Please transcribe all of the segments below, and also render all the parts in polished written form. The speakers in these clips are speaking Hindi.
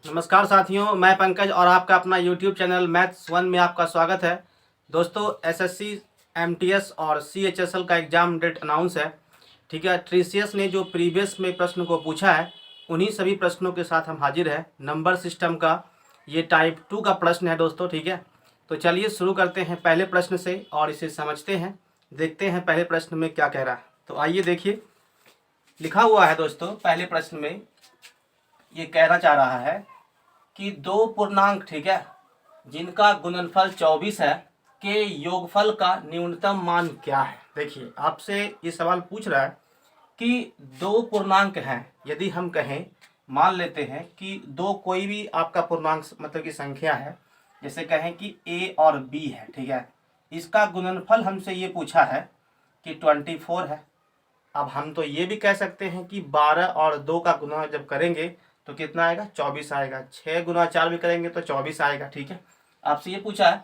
नमस्कार साथियों, मैं पंकज और आपका अपना YouTube चैनल मैथ्स वन में आपका स्वागत है। दोस्तों, एसएससी, एमटीएस और सीएचएसएल का एग्ज़ाम डेट अनाउंस है। ठीक है, ट्रीसीएस ने जो प्रीवियस में प्रश्न को पूछा है उन्हीं सभी प्रश्नों के साथ हम हाजिर हैं। नंबर सिस्टम का ये टाइप 2 का प्रश्न है दोस्तों। ठीक है, तो चलिए शुरू करते हैं पहले प्रश्न से और इसे समझते हैं, देखते हैं पहले प्रश्न में क्या कह रहा है। तो आइए देखिए, लिखा हुआ है दोस्तों पहले प्रश्न में ये कहना चाह रहा है कि दो पूर्णांक, ठीक है, जिनका गुणनफल 24 है के योगफल का न्यूनतम मान क्या है। देखिए, आपसे ये सवाल पूछ रहा है कि दो पूर्णांक हैं, यदि हम कहें, मान लेते हैं कि दो कोई भी आपका पूर्णांक मतलब की संख्या है, जैसे कहें कि a और b है। ठीक है, इसका गुणनफल हमसे ये पूछा है कि 24 है। अब हम तो ये भी कह सकते हैं कि 12 और 2 का गुना जब करेंगे तो कितना आएगा, 24 आएगा। 6 गुना 4 भी करेंगे तो 24 आएगा। ठीक है, आपसे ये पूछा है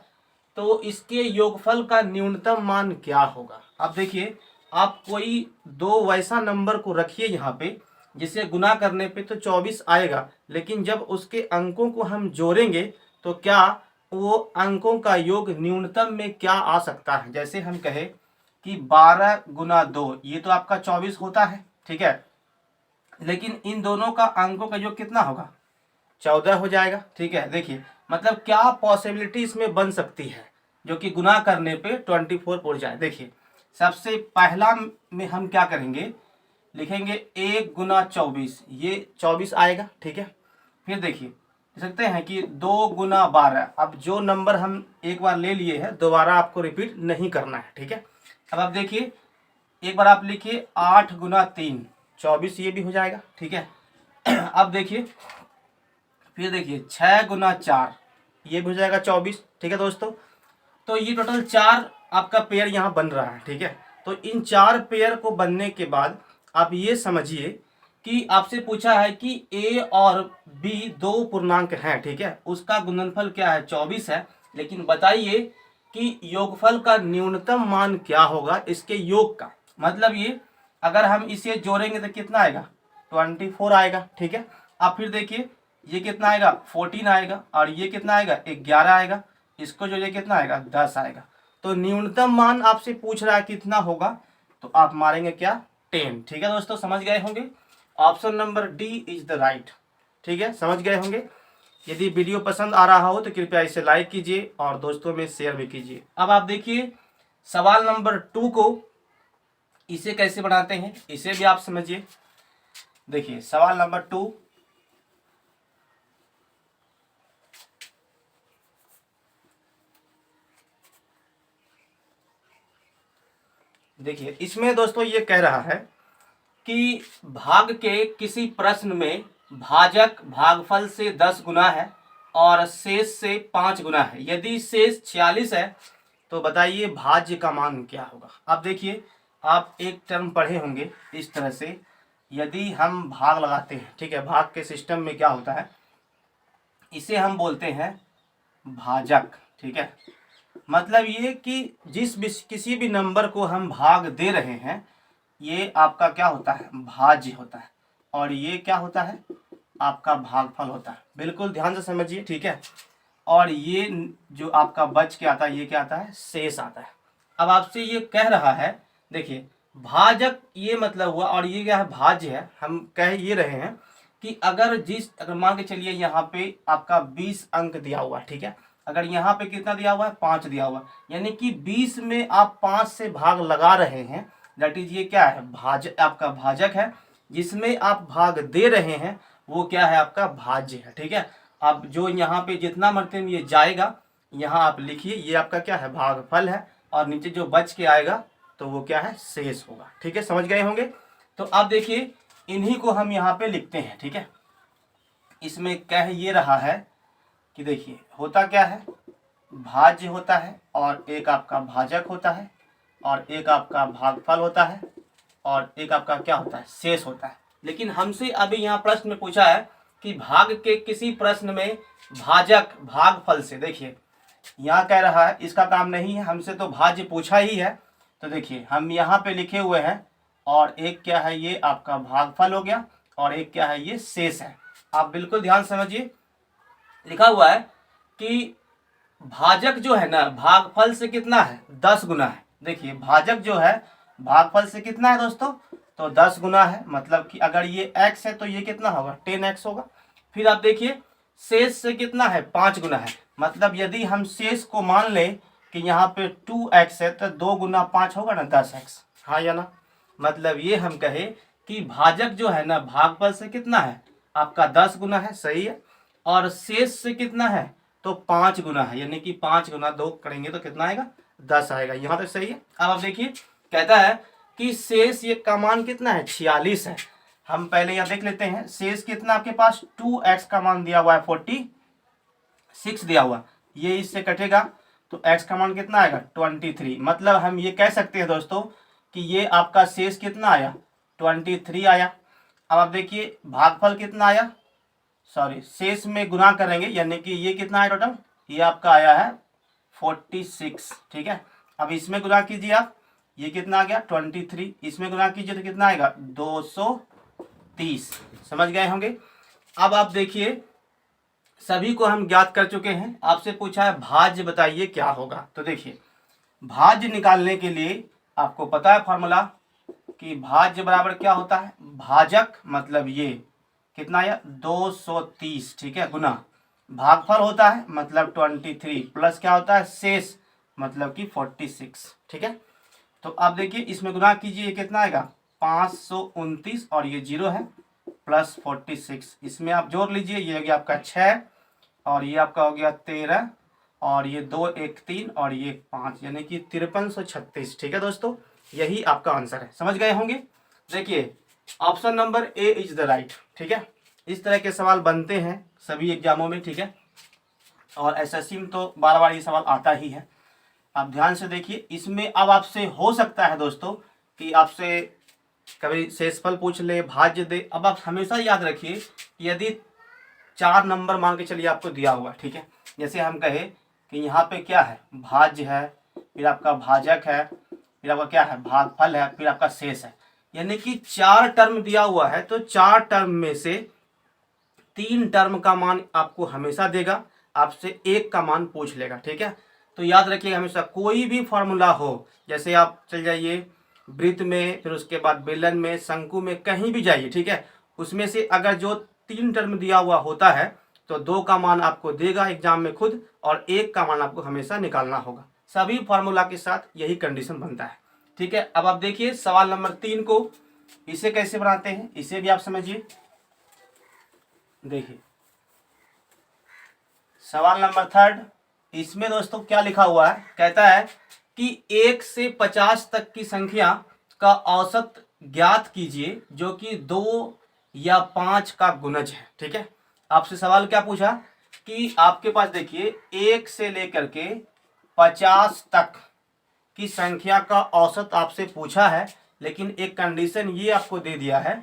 तो इसके योगफल का न्यूनतम मान क्या होगा। अब देखिए, आप कोई दो वैसा नंबर को रखिए यहाँ पे जिसे गुना करने पे तो 24 आएगा, लेकिन जब उसके अंकों को हम जोड़ेंगे तो क्या वो अंकों का योग न्यूनतम में क्या आ सकता है। जैसे हम कहें कि 12 गुना 2 ये तो आपका 24 होता है। ठीक है, लेकिन इन दोनों का अंकों का योग कितना होगा, 14 हो जाएगा। ठीक है, देखिए मतलब क्या पॉसिबिलिटी इसमें बन सकती है जो कि गुना करने पे 24 पहुंच जाए। देखिए, सबसे पहला में हम क्या करेंगे, लिखेंगे 1 गुना 24, ये 24 आएगा। ठीक है, फिर देखिए देख सकते हैं कि 2 गुना 12। अब जो नंबर हम एक बार ले लिए हैं दोबारा आपको रिपीट नहीं करना है। ठीक है, अब आप देखिए, एक बार आप लिखिए 8 गुना 3, 24, ये भी हो जाएगा। ठीक है, अब देखिए, फिर देखिए 6 गुना 4, ये भी हो जाएगा 24। ठीक है दोस्तों, तो ये टोटल 4 आपका पेयर यहाँ बन रहा है। ठीक है, तो इन 4 पेयर को बनने के बाद आप ये समझिए कि आपसे पूछा है कि ए और बी दो पूर्णांक हैं। ठीक है, उसका गुणनफल क्या है, 24 है। लेकिन बताइए कि योगफल का न्यूनतम मान क्या होगा इसके योग का। मतलब ये अगर हम इसे जोड़ेंगे तो कितना आएगा, 24 आएगा। ठीक है, अब फिर देखिए ये कितना आएगा, 14 आएगा, और ये कितना आएगा, 11 आएगा। इसको जो ये कितना आएगा, 10 आएगा। तो न्यूनतम मान आपसे पूछ रहा है कितना होगा, तो आप मारेंगे क्या, 10। ठीक है दोस्तों, समझ गए होंगे। Option number D is the right. ठीक है, समझ गए होंगे। यदि वीडियो पसंद आ रहा हो तो कृपया इसे लाइक कीजिए और दोस्तों में शेयर भी कीजिए। अब आप देखिए सवाल नंबर 2 को, इसे कैसे बनाते हैं इसे भी आप समझिए। देखिए सवाल नंबर 2, देखिए इसमें दोस्तों ये कह रहा है कि भाग के किसी प्रश्न में भाजक भागफल से 10 गुना है और शेष से 5 गुना है। यदि शेष 46 है तो बताइए भाज्य का मान क्या होगा। अब देखिए, आप एक टर्म पढ़े होंगे इस तरह से, यदि हम भाग लगाते हैं, ठीक है, भाग के सिस्टम में क्या होता है, इसे हम बोलते हैं भाजक। ठीक है, मतलब ये कि किसी भी नंबर को हम भाग दे रहे हैं ये आपका क्या होता है, भाज्य होता है, और ये क्या होता है, आपका भागफल होता है। बिल्कुल ध्यान से समझिए। ठीक है, और ये जो आपका बच के आता है ये क्या आता है, शेष आता है। अब आपसे ये कह रहा है, देखिए भाजक ये मतलब हुआ और ये क्या है, भाज्य है। हम कह ये रहे हैं कि अगर मान के चलिए यहाँ पे आपका 20 अंक दिया हुआ है। ठीक है, अगर यहाँ पे कितना दिया हुआ है, 5 दिया हुआ है, यानी कि 20 में आप 5 से भाग लगा रहे हैं, दैट इज ये क्या है, आपका भाजक है। जिसमें आप भाग दे रहे हैं वो क्या है, आपका भाज्य है। ठीक है, अब जो यहाँ पे जितना मर्तबा ये जाएगा यहाँ आप लिखिए, ये आपका क्या है, भागफल है, और नीचे जो बच के आएगा तो वो क्या है, शेष होगा। ठीक है, समझ गए होंगे। तो अब देखिए इन्हीं को हम यहाँ पे लिखते हैं। ठीक है, इसमें कह ये रहा है कि देखिए होता क्या है, भाज्य होता है और एक आपका भाजक होता है और एक आपका भागफल होता है और एक आपका क्या होता है, शेष होता है। लेकिन हमसे अभी यहाँ प्रश्न में पूछा है कि भाग के किसी प्रश्न में भाजक भागफल से, देखिए यहाँ कह रहा है इसका काम नहीं है, हमसे तो भाज्य पूछा ही है। तो देखिए हम यहाँ पे लिखे हुए हैं, और एक क्या है, ये आपका भागफल हो गया और एक क्या है, ये शेष है। आप बिल्कुल ध्यान समझिए, लिखा हुआ है कि भाजक जो है ना भागफल से कितना है 10 गुना है। देखिए भाजक जो है भागफल से कितना है दोस्तों, तो 10 गुना है। मतलब कि अगर ये x है तो ये कितना होगा 10x होगा। फिर आप देखिए शेष से कितना है 5 गुना है। मतलब यदि हम शेष को मान लें कि यहाँ पे 2x है तो 2 गुना 5 होगा ना 10x, हाँ या ना। मतलब ये हम कहे कि भाजक जो है ना भागफल से कितना है आपका 10 गुना है, सही है। और शेष से कितना है तो 5 गुना है, यानी कि 5 गुना 2 करेंगे तो कितना आएगा 10 आएगा। यहाँ तक सही है। अब आप देखिए कहता है कि शेष ये का मान कितना है 46 है। हम पहले यहाँ देख लेते हैं शेष कितना आपके पास 2x का मान दिया हुआ है 46 दिया हुआ, ये इससे कटेगा तो x का मान कितना आएगा 23। मतलब हम ये कह सकते हैं दोस्तों कि ये आपका शेष कितना आया 23 आया। अब आप देखिए भागफल कितना आया, सॉरी शेष में गुना करेंगे यानी कि ये कितना आया टोटल, ये आपका आया है 46, ठीक है। अब इसमें गुना कीजिए आप, ये कितना आ गया 23, इसमें गुना कीजिए तो कितना आएगा 230। समझ गए होंगे। अब आप देखिए सभी को हम ज्ञात कर चुके हैं, आपसे पूछा है भाज्य बताइए क्या होगा। तो देखिए भाज्य निकालने के लिए आपको पता है फॉर्मूला कि भाज्य बराबर क्या होता है, भाजक मतलब ये कितना आया 230, ठीक है, गुना भागफल होता है मतलब 23 प्लस क्या होता है शेष मतलब कि 46, ठीक है। तो आप देखिए इसमें गुना कीजिए ये कितना आएगा 529 और ये 0 है प्लस 46, इसमें आप जोड़ लीजिए ये हो गया आपका 6 और ये आपका हो गया 13 और ये 2 1 3 और ये 5 यानी कि 5336, ठीक है दोस्तों, यही आपका आंसर है। समझ गए होंगे। देखिए option number A is the right, ठीक है। इस तरह के सवाल बनते हैं सभी एग्जामों में, ठीक है, और एसएससी में तो बार बार ये सवाल आता ही है। आप ध्यान से देखिए इसमें अब आपसे हो सकता है दोस्तों कि आपसे कभी शेषफल पूछ ले भाज्य दे। अब आप हमेशा याद रखिए कि यदि 4 नंबर मान के चलिए आपको दिया हुआ, ठीक है, जैसे हम कहे कि यहाँ पे क्या है भाज्य है, फिर आपका भाजक है, फिर आपका क्या है भागफल है, फिर आपका शेष है, यानी कि 4 टर्म दिया हुआ है। तो 4 टर्म में से 3 टर्म का मान आपको हमेशा देगा, आपसे 1 का मान पूछ लेगा, ठीक है। तो याद रखिएगा हमेशा कोई भी फॉर्मूला हो, जैसे आप चल जाइए वृत्त में, फिर उसके बाद बेलन में, शंकु में, कहीं भी जाइए, ठीक है, उसमें से अगर जो 3 टर्म दिया हुआ होता है तो 2 का मान आपको देगा एग्जाम में खुद और 1 का मान आपको हमेशा निकालना होगा। सभी फॉर्मूला के साथ यही कंडीशन बनता है, ठीक है। अब आप देखिए सवाल नंबर 3 को, इसे कैसे बनाते हैं इसे भी आप समझिए। देखिए सवाल नंबर 3, इसमें दोस्तों क्या लिखा हुआ है, कहता है कि 1 से 50 तक की संख्या का औसत ज्ञात कीजिए जो कि 2 या 5 का गुणज है, ठीक है। आपसे सवाल क्या पूछा कि आपके पास देखिए 1 से लेकर के 50 तक की संख्या का औसत आपसे पूछा है, लेकिन एक कंडीशन ये आपको दे दिया है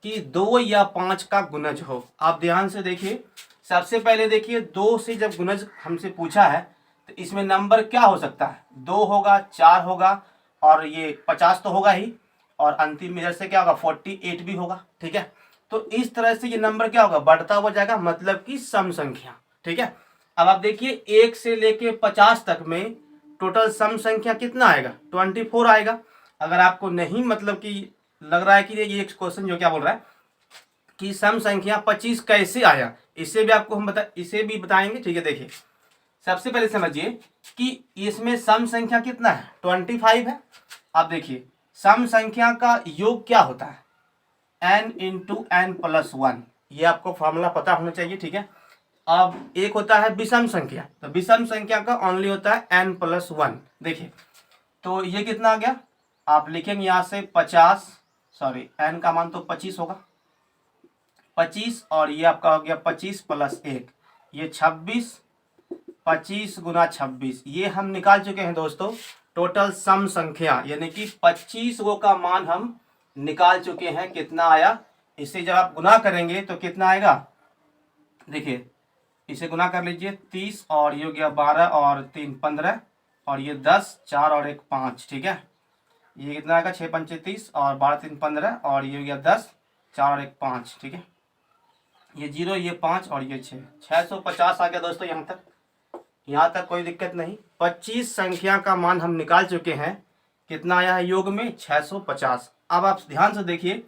कि 2 या 5 का गुणज हो। आप ध्यान से देखिए, सबसे पहले देखिए 2 से जब गुणज हमसे पूछा है तो इसमें नंबर क्या हो सकता है, 2 होगा, 4 होगा और ये 50 तो होगा ही, और अंतिम में से क्या होगा 48 भी होगा, ठीक है। तो इस तरह से ये नंबर क्या होगा बढ़ता हुआ जाएगा, मतलब कि सम संख्या, ठीक है। अब आप देखिए 1 से लेके 50 तक में टोटल सम संख्या कितना आएगा 24 आएगा। अगर आपको नहीं मतलब कि लग रहा है कि ये क्वेश्चन जो क्या बोल रहा है कि सम संख्या 25 कैसे आया, इसे भी आपको हम इसे भी बताएंगे, ठीक है। देखिए सबसे पहले समझिए कि इसमें सम संख्या कितना है 25 है। अब देखिए सम संख्या का योग क्या होता है n इंटू एन प्लस 1, ये आपको फॉर्मूला पता होना चाहिए, ठीक है। अब एक होता है विषम संख्या, तो विषम संख्या का ओनली होता है n प्लस 1। देखिए तो ये कितना आ गया, आप लिखेंगे यहाँ से 50, सॉरी n का मान तो 25 होगा, 25 और ये आपका हो गया 25 प्लस 1, ये 26, 25 गुना 26, ये हम निकाल चुके हैं दोस्तों टोटल सम संख्या, यानी कि 25 गो का मान हम निकाल चुके हैं। कितना आया, इसे जब आप गुना करेंगे तो कितना आएगा, देखिए इसे गुना कर लीजिए 30 और ये हो गया 12 और 3 15 और ये 10, 4 और 1 5, ठीक है। ये कितना आएगा 6 पंचे 30 और 12 3 15 और ये हो गया 10, 4 और 1 5, ठीक है। ये 0, ये 5 और ये 6, 650 आ गया दोस्तों। यहाँ तक कोई दिक्कत नहीं। 25 संख्या का मान हम निकाल चुके हैं। कितना आया है योग में? 650। अब आप ध्यान से देखिए,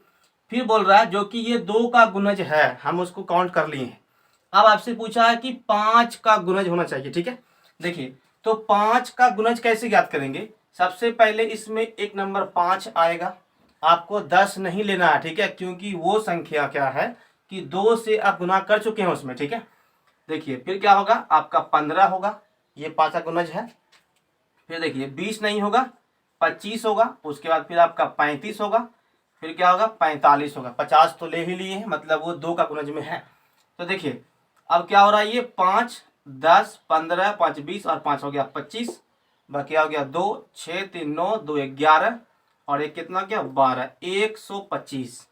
फिर बोल रहा है जो कि ये 2 का गुणज है, हम उसको काउंट कर लिए हैं। अब आपसे पूछा है कि 5 का गुणज होना चाहिए, ठीक है। देखिए, तो 5 का गुणज कैसे ज्ञात करेंगे? सबसे पहले इसमें एक नंबर 5 आएगा, आपको 10 नहीं लेना है, ठीक है, क्योंकि वो संख्या क्या है कि 2 से आप गुना कर चुके हैं उसमें, ठीक है। देखिए फिर क्या होगा, आपका 15 होगा, ये 5 का गुणज है। फिर देखिए 20 नहीं होगा, 25 होगा, उसके बाद फिर आपका 35 होगा, फिर क्या होगा 45 होगा। 50 तो ले ही लिए हैं, मतलब वो 2 का गुणज में है। तो देखिए अब क्या हो रहा है, ये 5, 10, 15, 5, 20 और 5 हो गया 25, बाकी हो गया 2, 6, 3, 9, 2, 11 और एक कितना क्या 12, 125।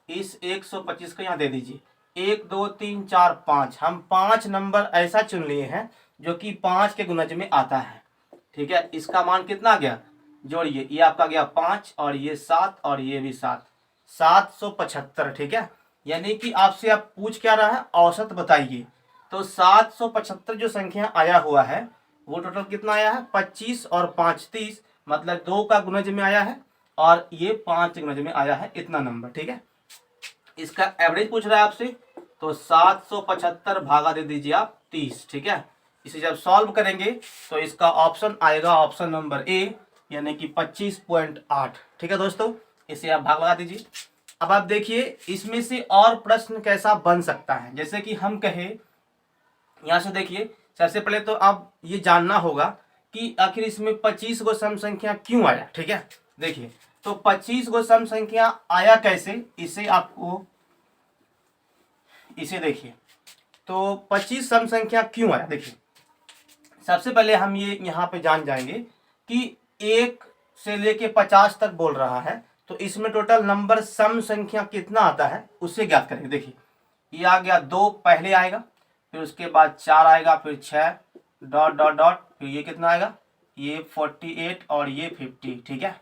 इस 125 को यहाँ दे दीजिए। 1, 2, 3, 4, 5, हम 5 नंबर ऐसा चुन लिए हैं जो कि 5 के गुणज में आता है, ठीक है। इसका मान कितना आ गया, जोड़िए, ये आपका गया 5 और ये 7 और ये भी 7, 775, ठीक है। यानी कि आपसे आप पूछ क्या रहा है, औसत बताइए। तो 775 जो संख्या आया हुआ है वो टोटल कितना आया है, 25 और 5 30, मतलब 2 का गुणज में आया है और ये 5 गुणज में आया है, इतना नंबर, ठीक है। इसका एवरेज पूछ रहा है आपसे, तो 775 भागा दे दीजिए आप 30, ठीक है। इसे जब सॉल्व करेंगे तो इसका ऑप्शन आएगा ऑप्शन नंबर ए, यानी कि 25.8, ठीक है दोस्तों। इसे आप भाग लगा दीजिए। अब आप देखिए इसमें से और प्रश्न कैसा बन सकता है, जैसे कि हम कहे, यहाँ से देखिए, सबसे पहले तो आप ये जानना होगा कि आखिर इसमें 25 गो सम संख्या क्यों आया, ठीक है। देखिए तो 25 गो सम संख्या आया कैसे, इसे आपको, इसे देखिए, तो 25 सम संख्या क्यों आया। देखिए सबसे पहले हम ये यहाँ पे जान जाएंगे कि 1 से लेके 50 तक बोल रहा है, तो इसमें टोटल नंबर सम संख्या कितना आता है उसे ज्ञात करेंगे। देखिए ये आ गया 2 पहले आएगा, फिर उसके बाद 4 आएगा, फिर 6 डॉट डॉट डॉट, फिर ये कितना आएगा, ये 48 और ये 50, ठीक है।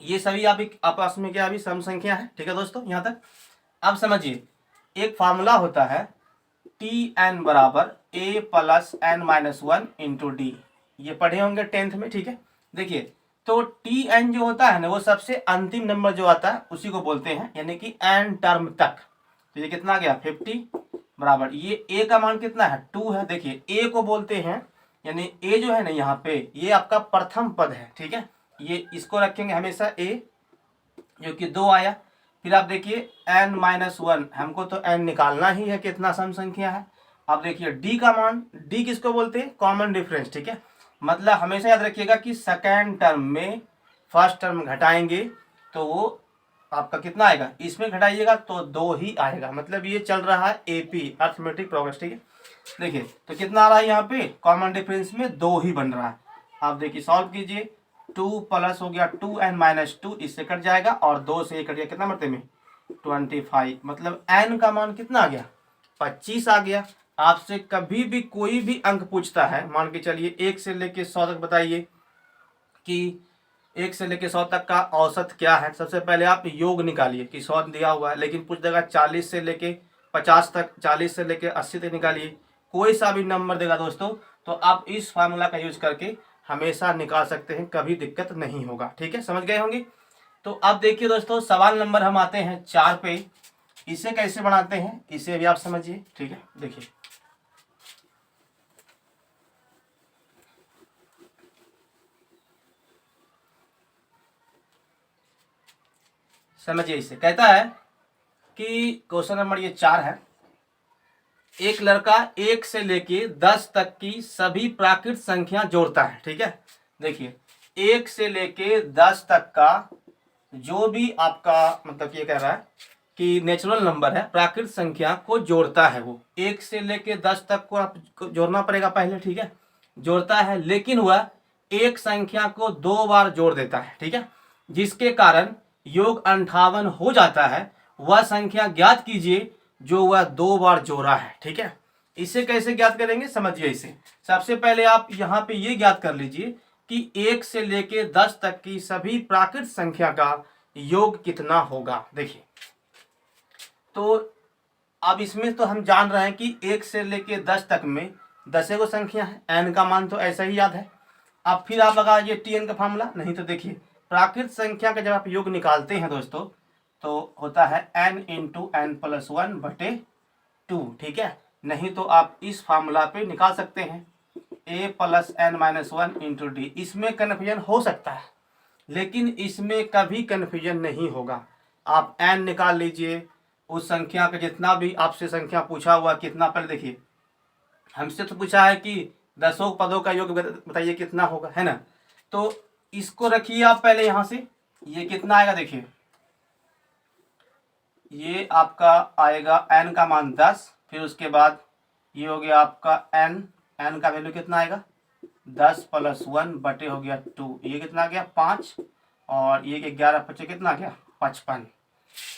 ये सभी आपस में क्या अभी सम संख्या है, ठीक है दोस्तों, यहाँ तक। अब समझिए एक फार्मूला होता है टी एन बराबर a plus N minus 1 into d, ये पढ़े होंगे 10th में, ठीक है। देखिए तो टी एन जो होता है ना, वो सबसे अंतिम नंबर जो आता है उसी को बोलते हैं, यानी कि एन टर्म तक। तो ये कितना गया 50 बराबर, ये ए का मान कितना है 2 है। देखिए ए को बोलते हैं, यानी ए जो है ना यहाँ पे, ये आपका प्रथम पद है, ठीक है। ये इसको रखेंगे हमेशा ए, जो कि 2 आया। फिर आप देखिए n-1, हमको तो n निकालना ही है कितना सम संख्या है। अब देखिए d का मान, d किसको बोलते हैं, कॉमन डिफरेंस, ठीक है। मतलब हमेशा याद रखिएगा कि सेकेंड टर्म में फर्स्ट टर्म घटाएंगे तो वो आपका कितना आएगा, इसमें घटाइएगा तो 2 ही आएगा। मतलब ये चल रहा है एपी, अर्थमेटिक प्रोग्रेस, ठीक है। देखिए तो कितना आ रहा है यहाँ पे, कॉमन डिफरेंस में 2 ही बन रहा है। आप देखिए सॉल्व कीजिए, 2 प्लस हो गया 2n-2, इससे कट जाएगा और 2 से कट गया, कितना मरते में 25, मतलब n का मान कितना आ गया 25 आ गया। आपसे कभी भी कोई भी अंक पूछता है, मान के चलिए 1 से लेके 100 तक बताइए कि 1 से लेके 100 तक का औसत क्या है। सबसे पहले आप योग निकालिए कि 100 दिया हुआ है, लेकिन पूछ देगा 40 से लेके 50 तक, 40 से लेके 80 तक निकालिए, कोई सा भी नंबर देगा दोस्तों, तो आप इस फार्मूला का यूज करके हमेशा निकाल सकते हैं, कभी दिक्कत नहीं होगा, ठीक है, समझ गए होंगे। तो अब देखिए दोस्तों सवाल नंबर हम आते हैं 4 पे, इसे कैसे बनाते हैं इसे भी आप समझिए, ठीक है। देखिए समझिए, इसे कहता है कि क्वेश्चन नंबर ये 4 है, एक लड़का 1 से लेके 10 तक की सभी प्राकृत संख्या जोड़ता है, ठीक है। देखिए 1 से लेके 10 तक का जो भी आपका मतलब ये कह रहा है कि नेचुरल नंबर है, प्राकृत संख्या को जोड़ता है। वो 1 से लेके 10 तक को आपको जोड़ना पड़ेगा पहले, ठीक है, जोड़ता है, लेकिन वह एक संख्या को 2 बार जोड़ देता है, ठीक है, जिसके कारण योग 58 हो जाता है। वह संख्या ज्ञात कीजिए जो वह 2 बार जोड़ा है, ठीक है। इसे कैसे ज्ञात करेंगे समझिए। इसे सबसे पहले आप यहाँ पे ये ज्ञात कर लीजिए कि 1 से लेके 10 तक की सभी प्राकृत संख्या का योग कितना होगा। देखिए तो अब इसमें तो हम जान रहे हैं कि 1 से लेके 10 तक में 10 गो संख्या है, n का मान तो ऐसा ही याद है। अब फिर आप लगाइए Tn का फार्मूला। नहीं तो देखिए प्राकृत संख्या का जब आप योग निकालते हैं दोस्तों तो होता है n इंटू एन प्लस 1 बटे 2, ठीक है। नहीं तो आप इस फार्मूला पे निकाल सकते हैं a plus N minus 1 into D. इसमें कन्फ्यूजन हो सकता है लेकिन इसमें कभी कन्फ्यूजन नहीं होगा। आप n निकाल लीजिए, उस संख्या का जितना भी आपसे संख्या पूछा हुआ कितना, पहले देखिए हमसे तो पूछा है कि 10 पदों का योग बताइए कितना होगा, है ना। तो इसको रखिए आप पहले यहाँ से, ये कितना आएगा देखिए, ये आपका आएगा n का मान 10, फिर उसके बाद ये हो गया आपका n का वैल्यू कितना आएगा 10 प्लस 1 बटे हो गया 2, ये कितना आ गया 5, और ये 11 बचे कितना आ गया 55।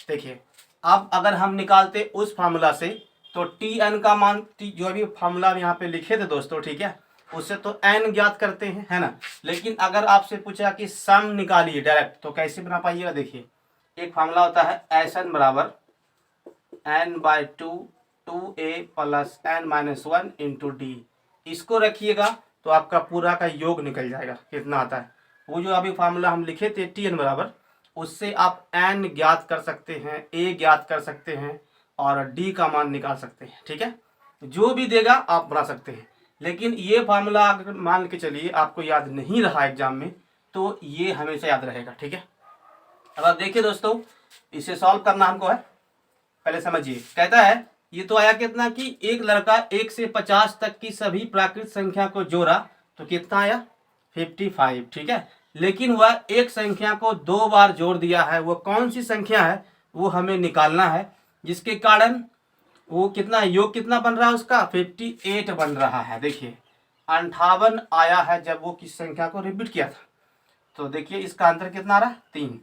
देखिए अब अगर हम निकालते उस फार्मूला से तो Tn का मान, जो अभी फार्मूला यहाँ पे लिखे थे दोस्तों, ठीक है, उससे तो n ज्ञात करते हैं, है ना। लेकिन अगर आपसे पूछा कि सम निकालिए डायरेक्ट तो कैसे बना पाइएगा, देखिए एक फार्मूला होता है Sn बराबर n/2 2a plus n minus 1 into D. इसको रखिएगा तो आपका पूरा का योग निकल जाएगा कितना आता है। वो जो अभी फार्मूला हम लिखे थे Tn बराबर, उससे आप n ज्ञात कर सकते हैं, a ज्ञात कर सकते हैं और d का मान निकाल सकते हैं, ठीक है। जो भी देगा आप बना सकते हैं। लेकिन ये फार्मूला अगर मान के चलिए आपको याद नहीं रहा एग्जाम में तो ये हमेशा याद रहेगा, ठीक है। अब आप देखिए दोस्तों, इसे सॉल्व करना हमको है, पहले समझिए। कहता है ये तो आया कितना कि एक लड़का 1 से 50 तक की सभी प्राकृत संख्या को जोड़ा तो कितना आया 55, ठीक है। लेकिन वह एक संख्या को 2 बार जोड़ दिया है, वो कौन सी संख्या है वो हमें निकालना है, जिसके कारण वो कितना योग कितना बन रहा है उसका 58 बन रहा है। देखिए 58 आया है जब वो किस संख्या को रिपीट किया था, तो देखिए इसका आंसर कितना आ रहा है 3,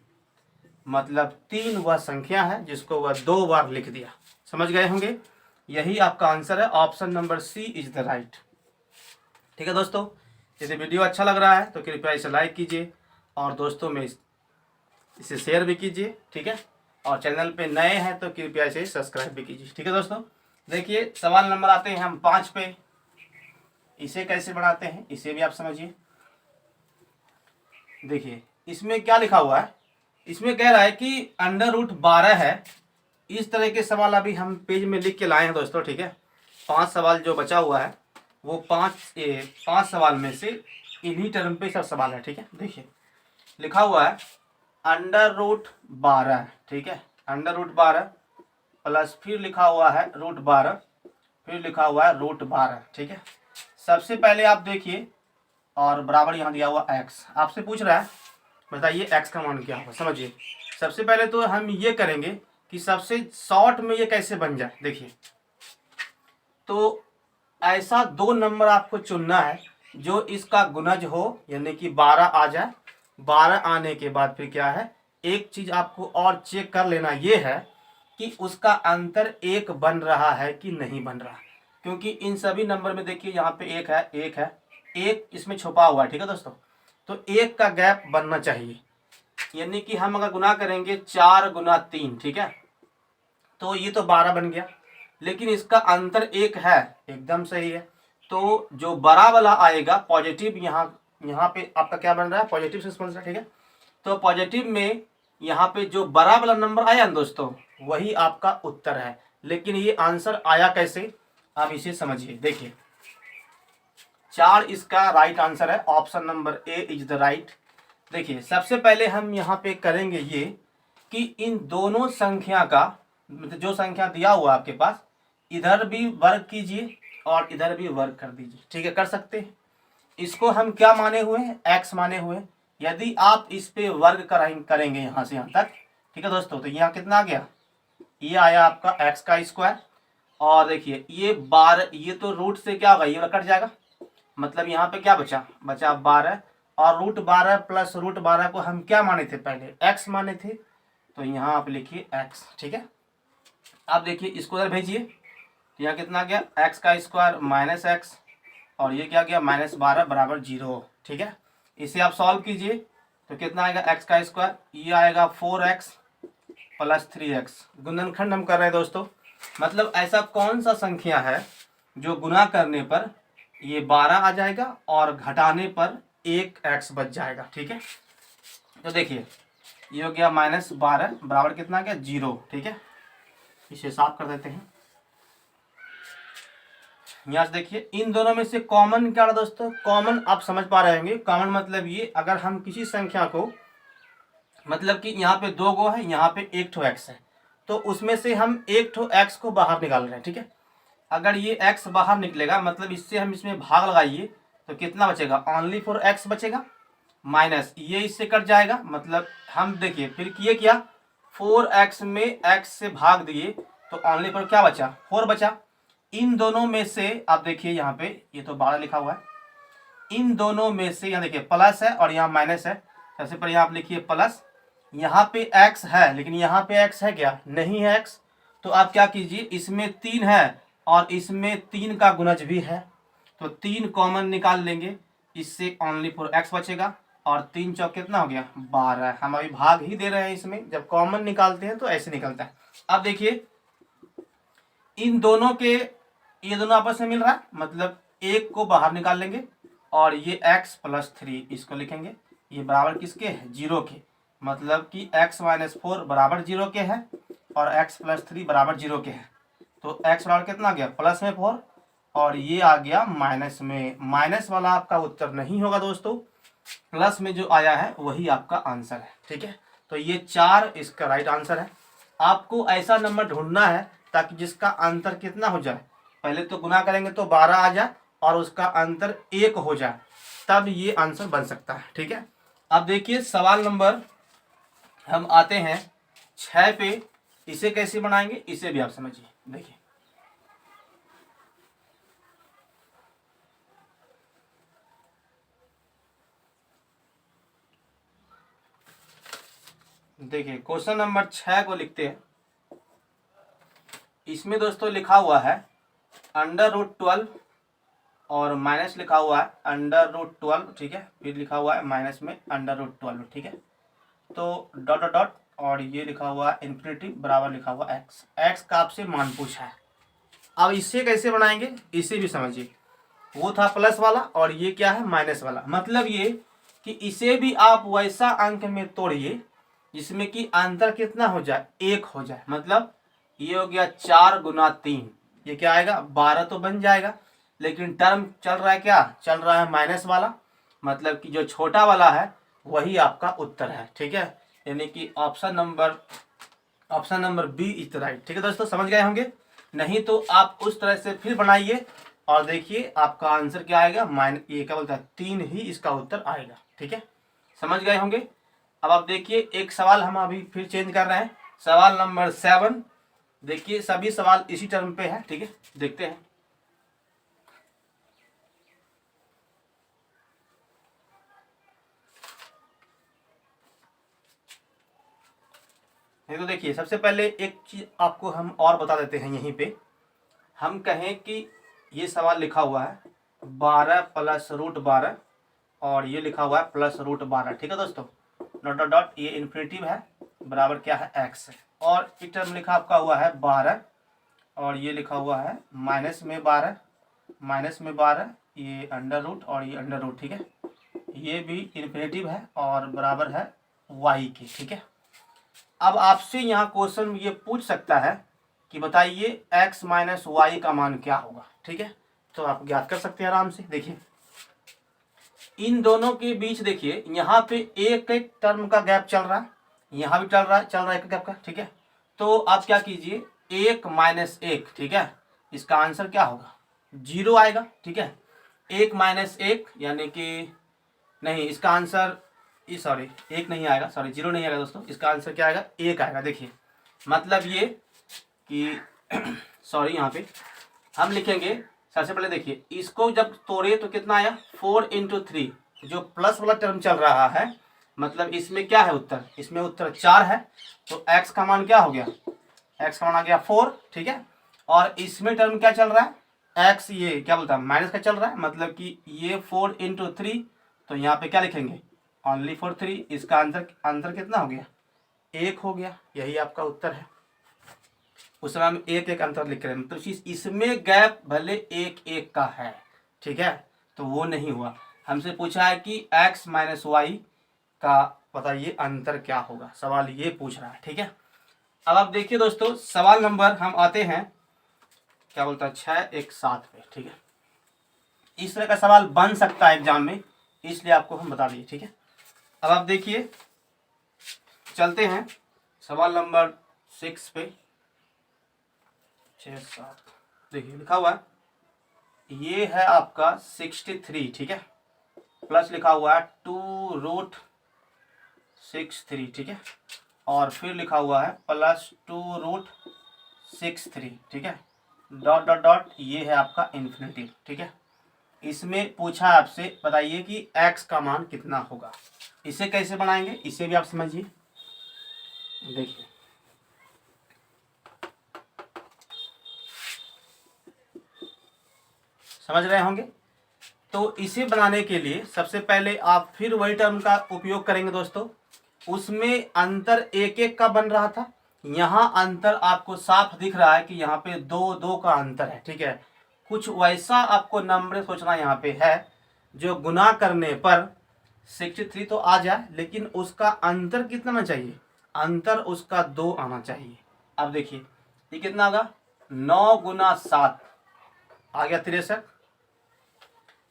मतलब 3 वह संख्या है जिसको वह 2 बार लिख दिया। समझ गए होंगे, यही आपका आंसर है, option number C is the right. ठीक है दोस्तों, यदि वीडियो अच्छा लग रहा है तो कृपया इसे लाइक कीजिए और दोस्तों में इसे शेयर भी कीजिए, ठीक है। और चैनल पे नए हैं तो कृपया इसे सब्सक्राइब भी कीजिए, ठीक है दोस्तों। देखिए सवाल नंबर आते हैं हम 5 पे, इसे कैसे बनाते हैं इसे भी आप समझिए। देखिए इसमें क्या लिखा हुआ है, इसमें कह रहा है कि √12 है। इस तरह के सवाल अभी हम पेज में लिख के लाए हैं दोस्तों, ठीक है। 5 सवाल जो बचा हुआ है वो 5 सवाल में से इन्हीं टर्म पे सब सवाल है, ठीक है। देखिए लिखा हुआ है √12, ठीक है, √12 प्लस फिर लिखा हुआ है √12, फिर लिखा हुआ है √12, ठीक है। सबसे पहले आप देखिए और बराबर यहाँ दिया हुआ x, आपसे पूछ रहा है बताइए x का मान क्या होगा। समझिए सबसे पहले तो हम ये करेंगे कि सबसे शॉर्ट में ये कैसे बन जाए। देखिए तो ऐसा 2 नंबर आपको चुनना है जो इसका गुणज हो, यानी कि 12 आ जाए। 12 आने के बाद फिर क्या है, एक चीज आपको और चेक कर लेना ये है कि उसका अंतर 1 बन रहा है कि नहीं बन रहा, क्योंकि इन सभी नंबर में देखिए यहाँ पे 1 है, 1 है, 1 इसमें छुपा हुआ है, ठीक है दोस्तों। तो 1 का गैप बनना चाहिए, यानी कि हम अगर गुना करेंगे 4 गुना 3, ठीक है, तो ये तो 12 बन गया, लेकिन इसका अंतर 1 है, एकदम सही है। तो जो बड़ा वाला आएगा पॉजिटिव, यहाँ पे आपका क्या बन रहा है पॉजिटिव से बन रहा है, ठीक है। तो पॉजिटिव में यहाँ पे जो बड़ा वाला नंबर आया ना दोस्तों वही आपका उत्तर है। लेकिन ये आंसर आया कैसे, आप इसे समझिए। देखिए 4 इसका राइट आंसर है, option number A is the right. देखिए सबसे पहले हम यहाँ पे करेंगे ये कि इन दोनों संख्या का, मतलब जो संख्या दिया हुआ आपके पास, इधर भी वर्ग कीजिए और इधर भी वर्ग कर दीजिए, ठीक है, कर सकते हैं। इसको हम क्या माने हुए हैं, x माने हुए। यदि आप इस पे वर्ग करेंगे यहाँ से यहाँ तक, ठीक है दोस्तों, तो यहाँ कितना आ गया, ये आया आपका x का स्क्वायर। और देखिए ये 12, ये तो रूट से क्या होगा, ये वाला कट जाएगा, मतलब यहाँ पे क्या बचा 12, और √12 प्लस √12 को हम क्या माने थे, पहले x माने थे, तो यहाँ आप लिखिए x, ठीक है। आप देखिए इसको इधर भेजिए, तो यहाँ कितना आ गया x का स्क्वायर माइनस x, और ये क्या गया -12 बराबर 0, ठीक है। इसे आप सॉल्व कीजिए तो कितना आएगा x का स्क्वायर, ये आएगा 4x प्लस 3x। गुणनखंड हम कर रहे हैं दोस्तों, मतलब ऐसा कौन सा संख्या है जो गुना करने पर ये 12 आ जाएगा और घटाने पर 1x बच जाएगा। ठीक है, तो देखिए ये हो गया -12 बराबर कितना आ गया 0। ठीक है, इसे साफ कर देते हैं। यहाँ से देखिए इन दोनों में से कॉमन क्या है दोस्तों, कॉमन आप समझ पा रहे होंगे। कॉमन मतलब ये, अगर हम किसी संख्या को, मतलब कि यहाँ पे 2 गो है, यहाँ पे 1 ठो x है, तो उसमें से हम 1 ठो x को बाहर निकाल रहे हैं। ठीक है, अगर ये x बाहर निकलेगा मतलब इससे हम इसमें भाग लगाइए तो कितना बचेगा, ओनली फॉर x बचेगा, माइनस ये इससे कट जाएगा। मतलब हम देखिए फिर किए क्या, 4x में x से भाग दिए तो ओनली फॉर क्या बचा, 4 बचा। इन दोनों में से आप देखिए यहाँ पे ये तो 12 लिखा हुआ है, इन दोनों में से यहाँ देखिए प्लस है और यहाँ माइनस है। सबसे पहले आप लिखिए प्लस, यहाँ पे x है लेकिन यहाँ पे x है क्या, नहीं है x। तो आप क्या कीजिए, इसमें 3 है और इसमें 3 का गुणज भी है, तो 3 कॉमन निकाल लेंगे, इससे ओनली फॉर x बचेगा। और 3 चौक कितना हो गया 12। हम अभी भाग ही दे रहे हैं, इसमें जब कॉमन निकालते हैं तो ऐसे निकलता है। अब देखिए इन दोनों के, ये दोनों आपस में मिल रहा है, मतलब एक को बाहर निकाल लेंगे और ये x + 3 इसको लिखेंगे, ये बराबर किसके है, 0 के। मतलब कि x - 4 बराबर 0 के है और x + 3 बराबर 0 के है। तो x बराबर कितना आ गया, प्लस में 4 और ये आ गया माइनस में। माइनस वाला आपका उत्तर नहीं होगा दोस्तों, प्लस में जो आया है वही आपका आंसर है। ठीक है, तो ये 4 इसका राइट आंसर है। आपको ऐसा नंबर ढूंढना है ताकि जिसका अंतर कितना हो जाए, पहले तो गुना करेंगे तो 12 आ जाए और उसका अंतर 1 हो जाए, तब ये आंसर बन सकता है। ठीक है, अब देखिए सवाल नंबर हम आते हैं 6 पे। इसे कैसे बनाएंगे इसे भी आप समझिए। देखिए देखिए क्वेश्चन नंबर 6 को लिखते हैं। इसमें दोस्तों लिखा हुआ है √12 और माइनस लिखा हुआ है √12। ठीक है, फिर लिखा हुआ है माइनस में √12। ठीक है, तो डॉट डॉट डॉट और ये लिखा हुआ है इन्फिनिटी बराबर लिखा हुआ x का आपसे मान पूछा है। अब इसे कैसे बनाएंगे इसे भी समझिए। वो था प्लस वाला और ये क्या है माइनस वाला। मतलब ये कि इसे भी आप वैसा अंक में तोड़िए जिसमें कि अंतर कितना हो जाए, 1 हो जाए। मतलब ये हो गया 4 × 3, ये क्या आएगा 12 तो बन जाएगा, लेकिन टर्म चल रहा है क्या, चल रहा है माइनस वाला। मतलब कि जो छोटा वाला है वही आपका उत्तर है। ठीक है, यानी कि option number B is the right. ठीक है दोस्तों, समझ गए होंगे। नहीं तो आप उस तरह से फिर बनाइए और देखिए आपका आंसर क्या आएगा, ये क्या बोलता है 3 ही इसका उत्तर आएगा। ठीक है, समझ गए होंगे। अब आप देखिए एक सवाल हम अभी फिर चेंज कर रहे हैं, सवाल नंबर 7। देखिए सभी सवाल इसी टर्म पे है। ठीक है, देखते हैं। नहीं तो देखिए सबसे पहले एक चीज आपको हम और बता देते हैं। यहीं पे हम कहें कि ये सवाल लिखा हुआ है 12 + √12 और ये लिखा हुआ है +√12। ठीक है दोस्तों, डॉट डॉट डॉट ये इन्फिनिटिव है बराबर क्या है x है, और एक टर्म लिखा आपका हुआ है 12 और ये लिखा हुआ है माइनस में 12 ये अंडर रूट और ये अंडर रूट। ठीक है, ये भी इन्फिनिटिव है और बराबर है y के। ठीक है, अब आपसे यहाँ क्वेश्चन ये पूछ सकता है कि बताइए x - y का मान क्या होगा। ठीक है, तो आप ज्ञात कर सकते हैं आराम से। देखिए इन दोनों के बीच देखिए यहाँ पे एक एक टर्म का गैप चल रहा है, यहाँ भी चल रहा है एक गैप का। ठीक है, तो आप क्या कीजिए 1 - 1। ठीक है, इसका आंसर क्या होगा 0 आएगा। ठीक है, 1 - 1 यानी कि नहीं, इसका आंसर सॉरी 1 नहीं आएगा, सॉरी 0 नहीं आएगा दोस्तों, इसका आंसर क्या आएगा 1 आएगा। देखिए मतलब ये कि सॉरी यहाँ पे हम लिखेंगे सबसे पहले। देखिए इसको जब तोड़े तो कितना आया 4 × 3, जो प्लस वाला टर्म चल रहा है, मतलब इसमें क्या है उत्तर, इसमें उत्तर 4 है। तो x का मान क्या हो गया, x का मान आ गया 4। ठीक है, और इसमें टर्म क्या चल रहा है x, ये क्या बोलता है माइनस का चल रहा है, मतलब कि ये 4 × 3, तो यहाँ पे क्या लिखेंगे ओनली फॉर 3। इसका आंसर कितना हो गया 1 हो गया, यही आपका उत्तर है। उस समय हम एक एक अंतर लिख रहे हैं, तो इसमें गैप भले एक एक का है, ठीक है, तो वो नहीं हुआ। हमसे पूछा है कि x माइनस वाई का बताइए अंतर क्या होगा, सवाल ये पूछ रहा है, ठीक है। अब आप देखिए दोस्तों, सवाल नंबर हम आते हैं क्या बोलता है 617 पे, ठीक है। इस तरह का सवाल बन सकता है एग्जाम में, इसलिए आपको हम बता दिए, ठीक है। अब आप देखिए, चलते हैं सवाल नंबर 6 पे, 6-7 देखिए लिखा हुआ है, ये है आपका 63, ठीक है, प्लस लिखा हुआ है 2√63, ठीक है, और फिर लिखा हुआ है प्लस 2√63, ठीक है, डॉट डॉट डॉट, ये है आपका इन्फिनिटी, ठीक है। इसमें पूछा आपसे बताइए कि x का मान कितना होगा। इसे कैसे बनाएंगे, इसे भी आप समझिए, देखिए समझ रहे होंगे। तो इसे बनाने के लिए सबसे पहले आप फिर वही टर्म का उपयोग करेंगे दोस्तों। उसमें अंतर एक एक का बन रहा था, यहाँ अंतर आपको साफ दिख रहा है कि यहाँ पे 2-2 का अंतर है, ठीक है। कुछ वैसा आपको नंबर सोचना यहाँ पे है जो गुना करने पर 63 तो आ जाए, लेकिन उसका अंतर कितना आना चाहिए, अंतर उसका 2 आना चाहिए। अब देखिए ये कितना होगा, 9 गुना 7 आ गया 63,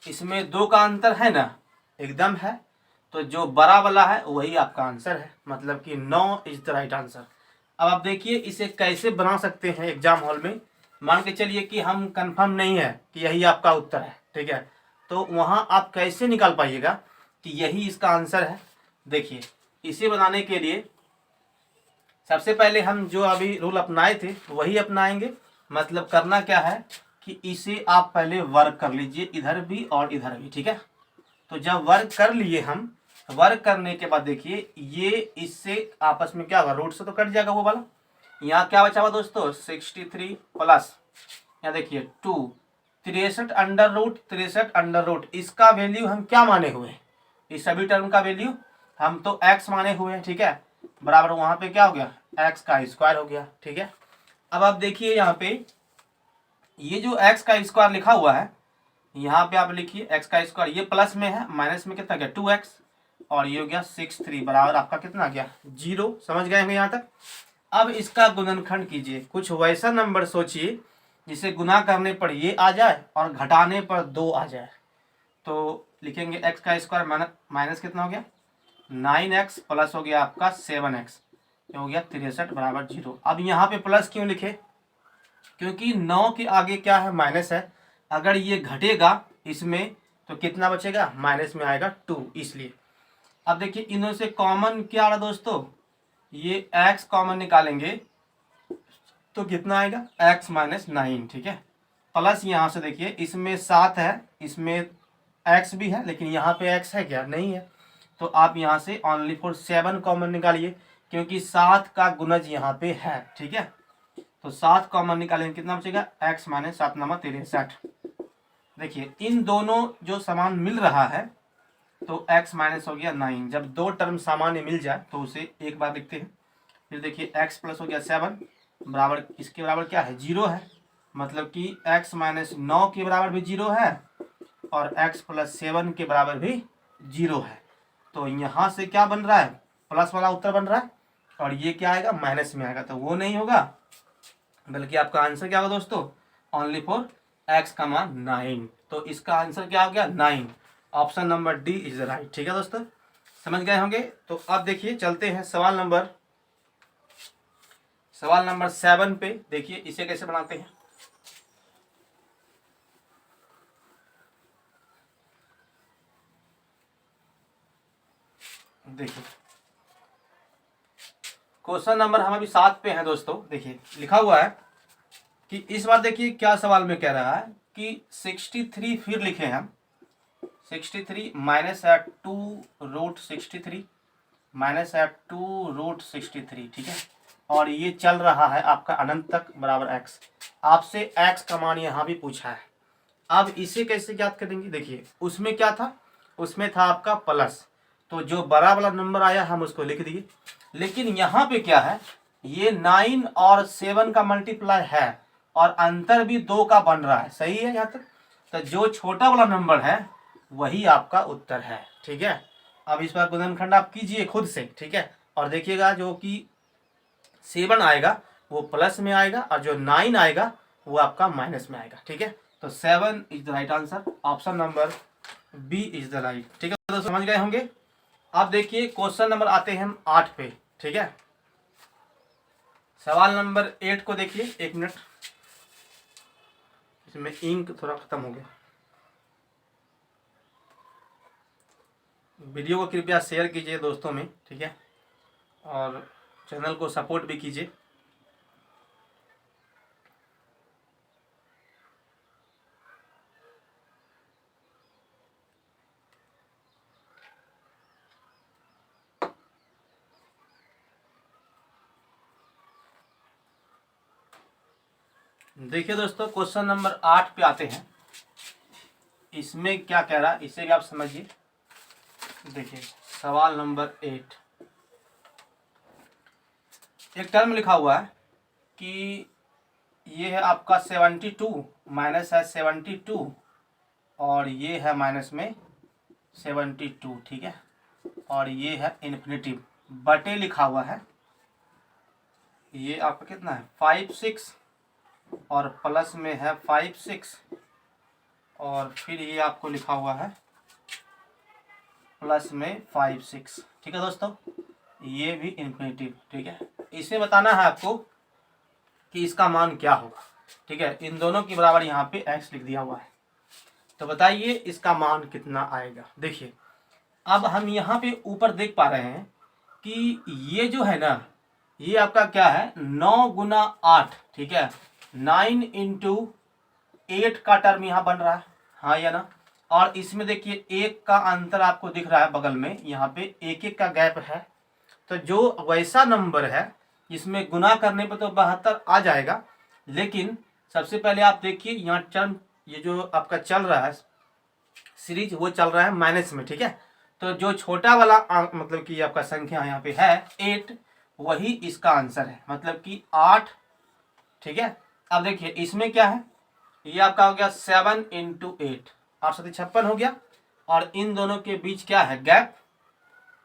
इसमें 2 का अंतर है ना, एकदम है, तो जो बड़ा वाला है वही आपका आंसर है, मतलब कि 9 इज द राइट आंसर। अब आप देखिए इसे कैसे बना सकते हैं एग्जाम हॉल में। मान के चलिए कि हम कंफर्म नहीं है कि यही आपका उत्तर है, ठीक है, तो वहाँ आप कैसे निकाल पाइएगा कि यही इसका आंसर है। देखिए इसे बनाने के लिए सबसे पहले हम जो अभी रूल अपनाए थे वही अपनाएंगे। मतलब करना क्या है कि इसे आप पहले वर्क कर लीजिए, इधर भी और इधर भी, ठीक है। तो जब वर्क कर लिए हम, वर्क करने के बाद देखिए ये इससे आपस में क्या होगा, रूट से तो कट जाएगा वो वाला। यहाँ क्या बचा हुआ दोस्तों, 63 प्लस यहाँ देखिए 2, 63 अंडर रूट 63 अंडर रूट, इसका वैल्यू हम क्या माने हुए हैं, इस सभी टर्म का वैल्यू हम तो x माने हुए हैं, ठीक है, बराबर वहां पे क्या हो गया, x का स्क्वायर हो गया, ठीक है। अब आप देखिए यहाँ पे ये जो x का स्क्वायर लिखा हुआ है, यहाँ पे आप लिखिए x का स्क्वायर, ये प्लस में है, माइनस में कितना गया 2x, और ये हो गया 63 बराबर आपका कितना आ गया 0। समझ गए होंगे यहाँ तक। अब इसका गुणनखंड कीजिए, कुछ वैसा नंबर सोचिए जिसे गुना करने पर ये आ जाए और घटाने पर 2 आ जाए। तो लिखेंगे x का स्क्वायर माइनस कितना हो गया 9x प्लस हो गया आपका 7x, ये हो गया 63 बराबर 0। अब यहाँ पे प्लस क्यों लिखे, क्योंकि 9 के आगे क्या है, माइनस है, अगर ये घटेगा इसमें तो कितना बचेगा, माइनस में आएगा 2, इसलिए। अब देखिए इनमें से कॉमन क्या आ रहा दोस्तों, ये x कॉमन निकालेंगे तो कितना आएगा x माइनस 9, ठीक है, प्लस यहाँ से देखिए इसमें 7 है, इसमें x भी है, लेकिन यहाँ पे x है क्या, नहीं है, तो आप यहाँ से ओनली फॉर 7 कॉमन निकालिए, क्योंकि 7 का गुणज यहाँ पे है, ठीक है। तो 7 कॉमन निकालेंगे कितना बचेगा, x माइनस 7 नंबर 63। देखिए इन दोनों जो समान मिल रहा है तो x माइनस हो गया 9, जब दो टर्म सामान्य मिल जाए तो उसे एक बार लिखते हैं। फिर देखिए x प्लस हो गया 7 बराबर, इसके बराबर क्या है 0 है, मतलब कि x माइनस 9 के बराबर भी 0 है और x प्लस 7 के बराबर भी 0 है। तो यहाँ से क्या बन रहा है, प्लस वाला उत्तर बन रहा है, और ये क्या आएगा माइनस में आएगा, तो वो नहीं होगा, बल्कि आपका आंसर क्या होगा दोस्तों, ओनली फॉर x का मान 9। तो इसका आंसर क्या हो गया 9, option number D is right, ठीक है दोस्तों, समझ गए होंगे। तो अब देखिए चलते हैं सवाल नंबर 7 पे। देखिए इसे कैसे बनाते हैं, देखिए क्वेश्चन नंबर हम अभी 7 पे हैं दोस्तों। देखिए लिखा हुआ है कि इस बार देखिए क्या सवाल में कह रहा है कि 63 फिर लिखे हम 63 माइनस है 2√63 माइनस है 2√63, ठीक है, और ये चल रहा है आपका अनंत तक बराबर x। आपसे x का मान यहाँ भी पूछा है। अब इसे कैसे ज्ञात करेंगे, देखिए उसमें क्या था, उसमें था आपका प्लस, तो जो बड़ा वाला नंबर आया हम उसको लिख दिए। लेकिन यहाँ पे क्या है, ये 9 और 7 का मल्टीप्लाई है और अंतर भी 2 का बन रहा है, सही है यहाँ तक। तो जो छोटा वाला नंबर है वही आपका उत्तर है, ठीक है। अब इस बार गुणनखंड आप कीजिए खुद से, ठीक है, और देखिएगा जो कि 7 आएगा वो प्लस में आएगा और जो 9 आएगा वो आपका माइनस में आएगा, ठीक है। तो 7 is the right answer, option number B is the right, ठीक है। तो समझ गए होंगे। अब देखिए क्वेश्चन नंबर आते हैं हम 8 पे, ठीक है। सवाल नंबर 8 को देखिए, 1 मिनट, इसमें इंक थोड़ा खत्म हो गया। वीडियो को कृपया शेयर कीजिए दोस्तों में, ठीक है, और चैनल को सपोर्ट भी कीजिए। देखिए दोस्तों क्वेश्चन नंबर 8 पे आते हैं। इसमें क्या कह रहा है इसे भी आप समझिए। देखिए सवाल नंबर 8, एक टर्म लिखा हुआ है कि ये है आपका 72 माइनस है 72 और ये है माइनस में 72, ठीक है, और ये है इन्फिनिटिव बटे लिखा हुआ है। ये आपका कितना है 5 6 और प्लस में है 5 6 और फिर ये आपको लिखा हुआ है प्लस में 5 6, ठीक है दोस्तों, ये भी इन्फिनिटिव, ठीक है। इसे बताना है आपको कि इसका मान क्या होगा, ठीक है। इन दोनों के बराबर यहाँ पे x लिख दिया हुआ है, तो बताइए इसका मान कितना आएगा। देखिए अब हम यहाँ पे ऊपर देख पा रहे हैं कि ये जो है ना ये आपका क्या है 9 गुना 8, ठीक है, 9 इंटू 8 का टर्म यहाँ बन रहा है, हाँ या ना। और इसमें देखिए 1 का अंतर आपको दिख रहा है बगल में, यहाँ पे 1 का गैप है। तो जो वैसा नंबर है इसमें गुना करने पर तो 72 आ जाएगा, लेकिन सबसे पहले आप देखिए यहाँ टर्म ये जो आपका चल रहा है सीरीज वो चल रहा है माइनस में, ठीक है। तो जो छोटा वाला मतलब कि आपका संख्या यहाँ पे है 8, वही इसका आंसर है, मतलब कि 8, ठीक है। अब देखिए इसमें क्या है, ये आपका हो गया 7 इंटू 8, 8 7 56 हो गया। और इन दोनों के बीच क्या है गैप,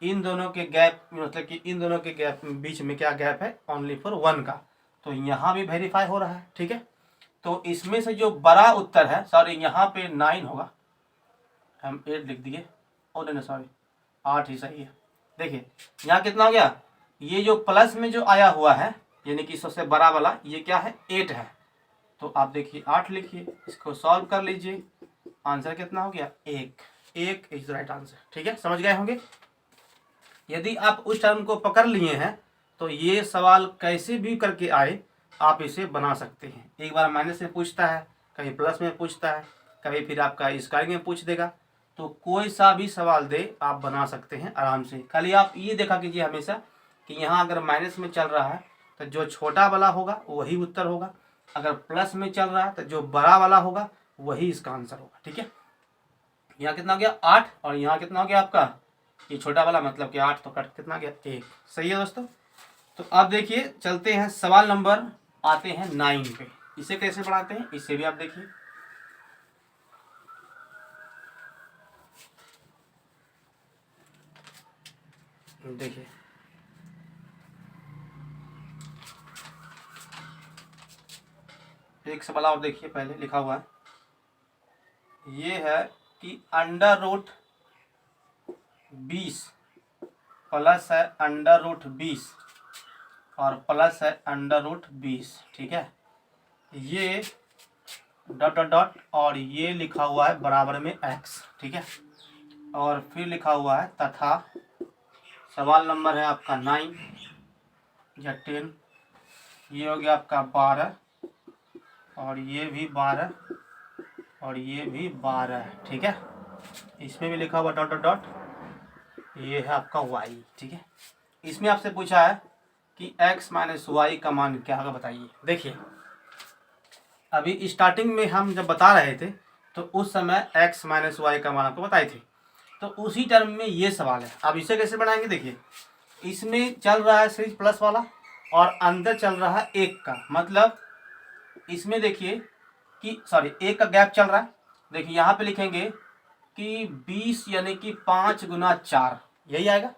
इन दोनों के गैप मतलब कि इन दोनों के गैप बीच में क्या गैप है ओनली फॉर 1 का, तो यहाँ भी वेरीफाई हो रहा है, ठीक है। तो इसमें से जो बड़ा उत्तर है, सॉरी यहाँ पे 9 होगा, हम 8 लिख दिए, और नहीं सॉरी 8 ही सही है। देखिए यहाँ कितना हो गया, ये जो प्लस में जो आया हुआ है यानी कि सबसे बड़ा वाला ये क्या है 8 है, तो आप देखिए 8 लिखिए, इसको सॉल्व कर लीजिए, आंसर कितना हो गया 1 इज राइट आंसर, ठीक है। समझ गए होंगे। यदि आप उस टर्म को पकड़ लिए हैं तो ये सवाल कैसे भी करके आए आप इसे बना सकते हैं। एक बार माइनस में पूछता है, कभी प्लस में पूछता है, कभी फिर आपका स्क्वायर में पूछ देगा, तो कोई सा भी सवाल दे आप बना सकते हैं आराम से। खाली आप ये देखा कीजिए हमेशा कि यहाँ अगर माइनस में चल रहा है तो जो छोटा वाला होगा वही उत्तर होगा, अगर प्लस में चल रहा है तो जो बड़ा वाला होगा वही इसका आंसर होगा, ठीक है। यहाँ कितना हो गया 8 और यहाँ कितना हो गया आपका ये छोटा वाला, मतलब कि 8 तो कट कितना गया 1, सही है दोस्तों। तो अब देखिए चलते हैं सवाल नंबर आते हैं 9 पे, इसे कैसे बढ़ाते हैं इसे भी आप देखिए। देखिए एक सवाल और देखिए, पहले लिखा हुआ है ये है कि अंडर रूट 20 प्लस है अंडर रूट 20 और प्लस है अंडर रूट 20, ठीक है। ये डॉट डॉट डॉट और ये लिखा हुआ है बराबर में x, ठीक है। और फिर लिखा हुआ है तथा सवाल नंबर है आपका 9 या 10, ये हो गया आपका 12 और ये भी 12 और ये भी 12, ठीक है। इसमें भी लिखा हुआ डॉट डॉट डॉट, ये है आपका y, ठीक है। इसमें आपसे पूछा है कि x माइनस वाई का मान क्या होगा बताइए। देखिए अभी स्टार्टिंग में हम जब बता रहे थे तो उस समय x माइनस वाई का मान आपको बताए थे, तो उसी टर्म में ये सवाल है। अब इसे कैसे बनाएंगे, देखिए इसमें चल रहा है सीरीज प्लस वाला और अंदर चल रहा है 1 का, मतलब इसमें देखिए कि सॉरी 1 का गैप चल रहा है। देखिए यहाँ पे लिखेंगे कि 20 यानी कि 5 गुना 4, यही आएगा।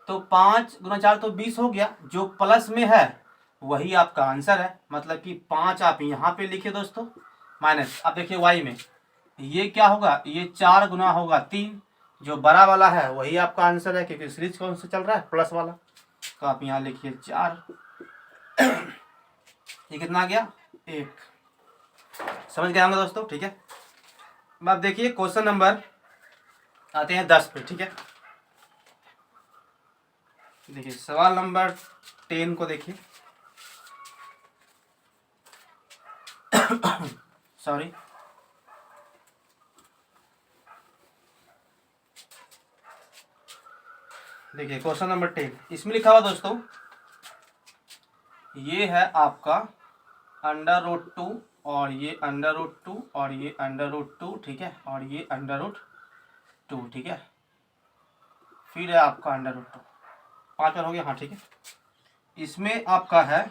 तो 5 गुना 4 तो 20 हो गया, जो प्लस में है वही आपका आंसर है। मतलब कि 5 आप यहाँ पे लिखे दोस्तों, माइनस। अब देखिए वाई में ये क्या होगा, ये 4 गुना होगा 3, जो बड़ा वाला है वही आपका आंसर है, क्योंकि सीरीज कौन सा चल रहा है, प्लस वाला। तो आप यहाँ लिखिए 4, ये कितना आ गया 1। समझ गए होंगे दोस्तों, ठीक है। अब देखिए क्वेश्चन नंबर आते हैं 10 पे, ठीक है। देखिए सवाल नंबर 10 को देखिए। सॉरी, देखिए क्वेश्चन नंबर 10, इसमें लिखा हुआ दोस्तों, ये है आपका √2 और ये √2 और ये √2, ठीक है, और ये √2, ठीक है। फिर है आपका √2, 5 बार हो गया, हाँ ठीक है। इसमें आपका है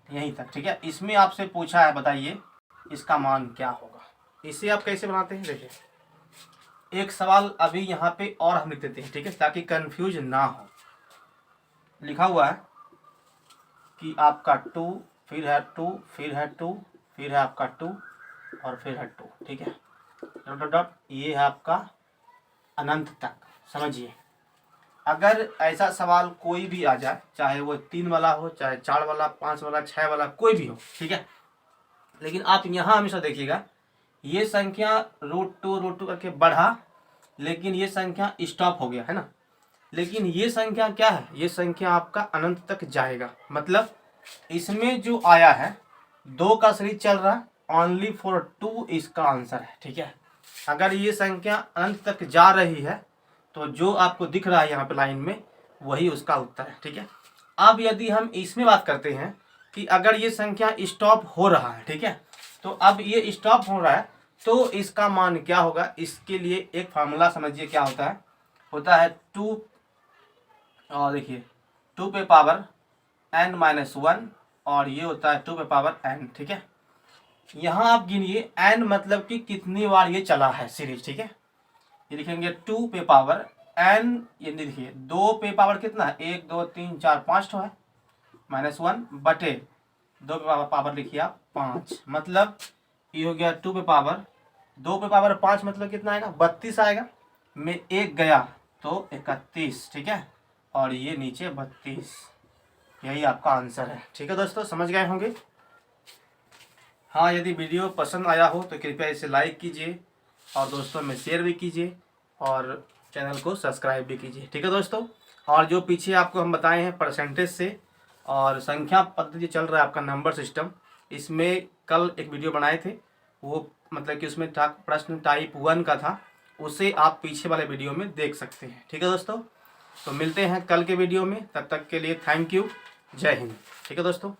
यहीं तक, ठीक है। इसमें आपसे पूछा है बताइए इसका मान क्या होगा। इसे आप कैसे बनाते हैं, देखिए एक सवाल अभी यहाँ पे और हम लिख देते हैं, ठीक है, ताकि कंफ्यूज ना हो। लिखा हुआ है कि आपका 2, फिर है 2, फिर है 2, फिर है आपका 2 और फिर है 2, ठीक है, डॉट डॉट डॉट, ये है आपका अनंत तक। समझिए, अगर ऐसा सवाल कोई भी आ जाए, चाहे वो 3 वाला हो, चाहे 4 वाला, 5 वाला, 6 वाला, कोई भी हो, ठीक है, लेकिन आप यहाँ हमेशा देखिएगा ये संख्या √2 करके बढ़ा, लेकिन ये संख्या स्टॉप हो गया, है ना। लेकिन ये संख्या क्या है, ये संख्या आपका अनंत तक जाएगा। मतलब इसमें जो आया है 2 का सीरीज चल रहा है, ओनली फॉर 2 इसका आंसर है, ठीक है। अगर ये संख्या अनंत तक जा रही है तो जो आपको दिख रहा है यहाँ पे लाइन में वही उसका उत्तर है, ठीक है। अब यदि हम इसमें बात करते हैं कि अगर ये संख्या स्टॉप हो रहा है, ठीक है, तो अब ये स्टॉप हो रहा है तो इसका मान क्या होगा। इसके लिए एक फार्मूला समझिए क्या होता है 2, और देखिए 2 पे पावर n-1 और ये होता है 2 पे पावर n, ठीक है। यहाँ आप गिनिए n मतलब कि कितनी बार ये चला है सीरीज, ठीक है। ये लिखेंगे 2 पे पावर n, ये देखिए 2 पे पावर कितना है, 1 2 3 4 5 तो है, -1 बटे 2 पे पावर लिखिए आप 5, मतलब ये हो गया 2 पे पावर 2 पे पावर 5, मतलब कितना आएगा 32 आएगा। में 1 गया तो 31, ठीक है, और ये नीचे 32, यही आपका आंसर है, ठीक है दोस्तों, समझ गए होंगे। हाँ, यदि वीडियो पसंद आया हो तो कृपया इसे लाइक कीजिए और दोस्तों में शेयर भी कीजिए और चैनल को सब्सक्राइब भी कीजिए, ठीक है दोस्तों। और जो पीछे आपको हम बताए हैं परसेंटेज से और संख्या पद्धति चल रहा है आपका नंबर सिस्टम, इसमें कल एक वीडियो बनाए थे, वो मतलब कि उसमें प्रश्न टाइप 1 का था, उसे आप पीछे वाले वीडियो में देख सकते हैं, ठीक है दोस्तों। तो मिलते हैं कल के वीडियो में, तब तक के लिए थैंक यू, जय हिंद, ठीक है दोस्तों।